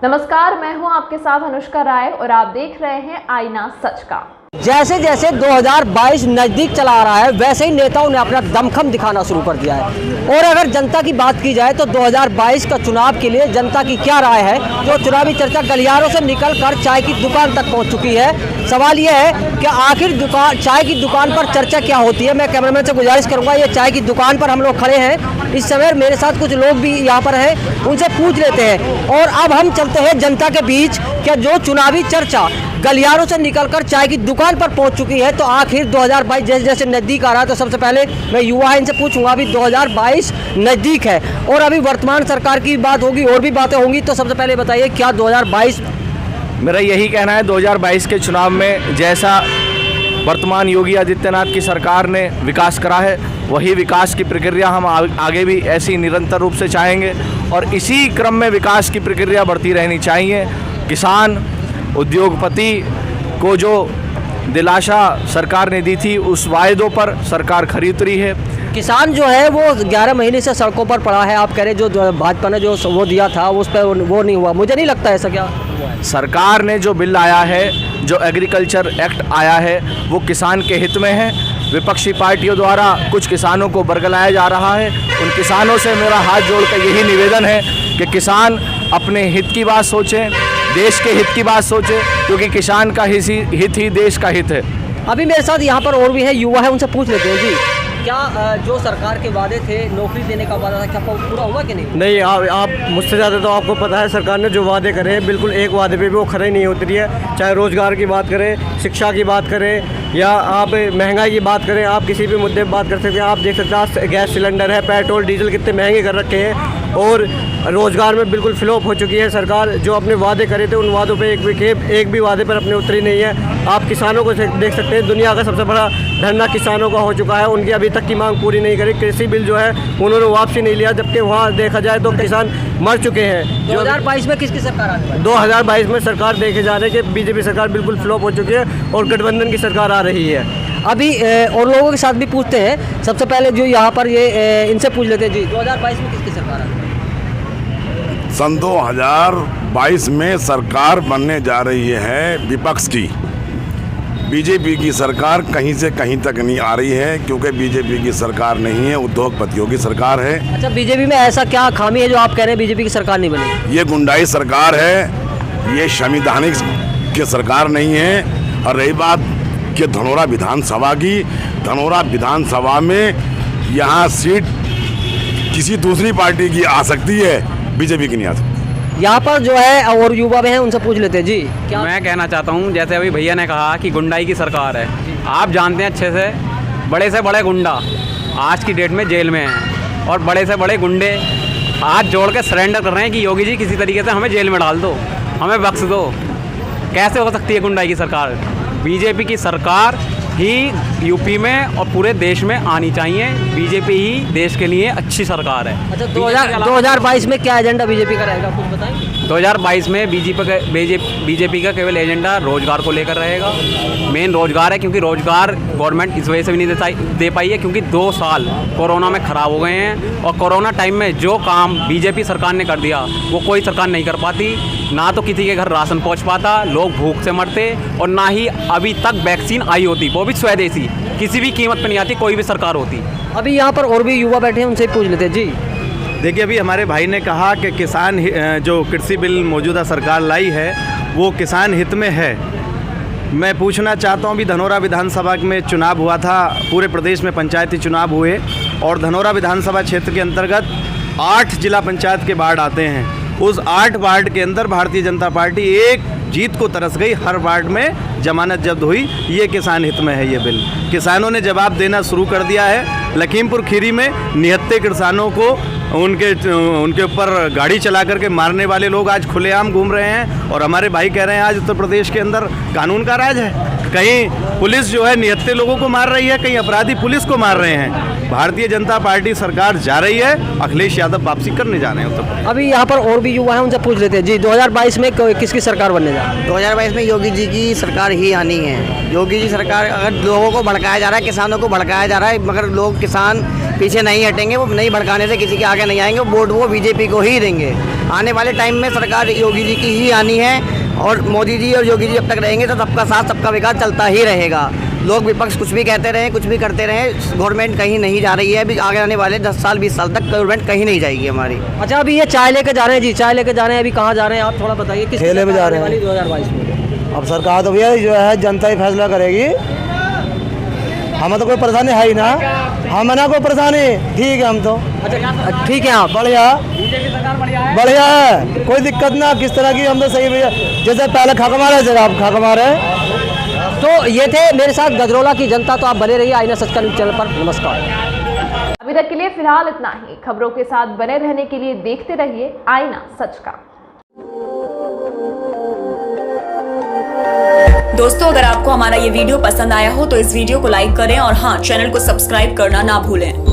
नमस्कार, मैं हूं आपके साथ अनुष्का राय और आप देख रहे हैं आईना सच का। जैसे जैसे 2022 नज़दीक चला आ रहा है वैसे ही नेताओं ने अपना दमखम दिखाना शुरू कर दिया है। और अगर जनता की बात की जाए तो 2022 का चुनाव के लिए जनता की क्या राय है, जो चुनावी चर्चा गलियारों से निकलकर चाय की दुकान तक पहुंच चुकी है। सवाल यह है कि आखिर चाय की दुकान पर चर्चा क्या होती है। मैं कैमरामैन से गुजारिश करूँगा, ये चाय की दुकान पर हम लोग खड़े हैं, इस समय मेरे साथ कुछ लोग भी यहाँ पर हैं, उनसे पूछ लेते हैं। और अब हम चलते हैं जनता के बीच कि जो चुनावी चर्चा गलियारों से निकलकर चाय की दुकान पर पहुंच चुकी है, तो आखिर 2022 जैसे जैसे नज़दीक आ रहा है, तो सबसे पहले मैं युवा है इनसे पूछूंगा। अभी 2022 नज़दीक है और अभी वर्तमान सरकार की बात होगी, और भी बातें होंगी, तो सबसे पहले बताइए क्या 2022। मेरा यही कहना है 2022 के चुनाव में जैसा वर्तमान योगी आदित्यनाथ की सरकार ने विकास करा है, वही विकास की प्रक्रिया हम आगे भी ऐसी निरंतर रूप से चाहेंगे और इसी क्रम में विकास की प्रक्रिया बढ़ती रहनी चाहिए। किसान उद्योगपति को जो दिलासा सरकार ने दी थी, उस वायदों पर सरकार खरी उतरी है। किसान जो है वो 11 महीने से सड़कों पर पड़ा है। आप कह रहे जो भाजपा ने जो वो दिया था उस पर वो नहीं हुआ, मुझे नहीं लगता ऐसा। क्या सरकार ने जो बिल आया है, जो एग्रीकल्चर एक्ट आया है, वो किसान के हित में है। विपक्षी पार्टियों द्वारा कुछ किसानों को बरगलाया जा रहा है। उन किसानों से मेरा हाथ जोड़कर यही निवेदन है कि किसान अपने हित की बात सोचें, देश के हित की बात सोचें, क्योंकि किसान का हित ही देश का हित है। अभी मेरे साथ यहाँ पर और भी है, युवा है, उनसे पूछ लेते हैं। जी, क्या जो सरकार के वादे थे, नौकरी देने का वादा था, क्या पूरा हुआ कि नहीं? नहीं, आप मुझसे ज़्यादा तो आपको पता है सरकार ने जो वादे करे हैं, बिल्कुल एक वादे पे भी वो खरे नहीं उतरी है। चाहे रोज़गार की बात करें, शिक्षा की बात करें, या आप महंगाई की बात करें, आप किसी भी मुद्दे पर बात कर सकते हैं। आप देख सकते हैं आज गैस सिलेंडर है, पेट्रोल डीजल कितने महंगे कर रखे हैं, और रोज़गार में बिल्कुल फ्लॉप हो चुकी है सरकार। जो अपने वादे करे थे उन वादों पे एक भी वादे पर अपने उतरी नहीं है। आप किसानों को देख सकते हैं, दुनिया का सबसे बड़ा धरना किसानों का हो चुका है, उनकी अभी तक की मांग पूरी नहीं करी। कृषि बिल जो है उन्होंने वापसी नहीं लिया, जबकि वहाँ देखा जाए तो किसान मर चुके हैं। 2022 में किसकी सरकार आने वाली? 2022 में सरकार देखे जा रहे हैं कि बीजेपी सरकार बिल्कुल फ्लॉप हो चुकी है और गठबंधन की सरकार आ रही है। अभी और लोगों के साथ भी पूछते हैं। सबसे पहले जो यहाँ पर ये इनसे पूछ लेते हैं। जी, 2022 में किसकी सरकार आने वाली? सन 2022 में सरकार बनने जा रही है विपक्ष की। बीजेपी की सरकार कहीं से कहीं तक नहीं आ रही है, क्योंकि बीजेपी की सरकार नहीं है, उद्योगपतियों की सरकार है। अच्छा, बीजेपी में ऐसा क्या खामी है जो आप कह रहे हैं बीजेपी की सरकार नहीं बनी? ये गुंडाई सरकार है, ये संवैधानिक की सरकार नहीं है। और रही बात कि धनौरा विधानसभा की, धनौरा विधानसभा में यहाँ सीट किसी दूसरी पार्टी की आ सकती है, बीजेपी की नहीं आ सकती। यहाँ पर जो है और युवा भी हैं, उनसे पूछ लेते हैं। जी, क्या मैं कहना चाहता हूँ, जैसे अभी भैया ने कहा कि गुंडाई की सरकार है, आप जानते हैं अच्छे से बड़े गुंडा आज की डेट में जेल में हैं, और बड़े से बड़े गुंडे हाथ जोड़ के सरेंडर कर रहे हैं कि योगी जी किसी तरीके से हमें जेल में डाल दो, हमें बख्श दो। कैसे हो सकती है गुंडाई की सरकार? बीजेपी की सरकार ही यूपी में और पूरे देश में आनी चाहिए। बीजेपी ही देश के लिए अच्छी सरकार है। अच्छा, 2022 में क्या एजेंडा बीजेपी का रहेगा, कुछ बताएंगे? 2022 में बीजेपी का केवल एजेंडा रोजगार को लेकर रहेगा। मेन रोजगार है, क्योंकि रोजगार गवर्नमेंट इस वजह से भी नहीं दे पाई है क्योंकि 2 साल कोरोना में ख़राब हो गए हैं, और कोरोना टाइम में जो काम बीजेपी सरकार ने कर दिया वो कोई सरकार नहीं कर पाती। ना तो किसी के घर राशन पहुंच पाता, लोग भूख से मरते, और ना ही अभी तक वैक्सीन आई होती, वो भी स्वदेशी, किसी भी कीमत पर नहीं आती, कोई भी सरकार होती। अभी यहाँ पर और भी युवा बैठे हैं, उनसे पूछ लेते हैं। जी, देखिए, अभी हमारे भाई ने कहा कि किसान जो कृषि बिल मौजूदा सरकार लाई है वो किसान हित में है। मैं पूछना चाहता हूँ, अभी धनौरा विधानसभा में चुनाव हुआ था, पूरे प्रदेश में पंचायती चुनाव हुए, और धनौरा विधानसभा क्षेत्र के अंतर्गत 8 जिला पंचायत के वार्ड आते हैं। उस 8 वार्ड के अंदर भारतीय जनता पार्टी एक जीत को तरस गई, हर वार्ड में जमानत जब्त हुई। ये किसान हित में है ये बिल। किसानों ने जवाब देना शुरू कर दिया है। लखीमपुर खीरी में निहत्थे किसानों को उनके ऊपर गाड़ी चला करके मारने वाले लोग आज खुलेआम घूम रहे हैं, और हमारे भाई कह रहे हैं आज उत्तर प्रदेश के अंदर कानून का राज है। कहीं पुलिस जो है निहत्थे लोगों को मार रही है, कहीं अपराधी पुलिस को मार रहे हैं। भारतीय जनता पार्टी सरकार जा रही है, अखिलेश यादव वापसी करने जा रहे हैं उत्तर प्रदेश। अभी यहाँ पर और भी युवा हैं, उनसे पूछ लेते हैं। जी, 2022 में किसकी सरकार बनने जा रही है? 2022 में योगी जी की सरकार ही आनी है। योगी जी सरकार, अगर लोगों को भड़काया जा रहा है, किसानों को भड़काया जा रहा है, मगर लोग किसान पीछे नहीं हटेंगे, वो नहीं भड़काने से किसी के आगे नहीं आएंगे, वोट वो बीजेपी को ही देंगे। आने वाले टाइम में सरकार योगी जी की ही आनी है, और मोदी जी और योगी जी जब तक रहेंगे तो सबका साथ सबका विकास चलता ही रहेगा। लोग विपक्ष कुछ भी कहते रहे, कुछ भी करते रहे, गवर्नमेंट कहीं नहीं जा रही है। अभी आगे आने वाले 10 साल 20 साल तक गवर्नमेंट कहीं नहीं जाएगी हमारी। अच्छा, अभी ये चाय लेके जा रहे हैं जी, चाय लेके जा रहे हैं, अभी कहाँ जा रहे हैं आप थोड़ा बताइए। किस ठेले पे जा रहे हैं 2022 में? अब सरकार तो भैया जो है जनता ही फैसला करेगी, हमें तो कोई परेशानी है ही ना, हमें ना कोई परेशानी, ठीक है हम तो। अच्छा ठीक है, आप बढ़िया बढ़िया है, कोई दिक्कत ना किस तरह की, हम तो सही भैया जैसे पहले खा कमा रहे थे आप खा कमा रहे। तो ये थे मेरे साथ गजरौला की जनता। तो आप बने रहिए आईना सच का न्यूज़ चैनल पर। नमस्कार। अभी तक के लिए फिलहाल इतना ही। खबरों के साथ बने रहने के लिए देखते रहिए आईना सच का। दोस्तों, अगर आपको हमारा ये वीडियो पसंद आया हो तो इस वीडियो को लाइक करें और हाँ, चैनल को सब्सक्राइब करना ना भूलें।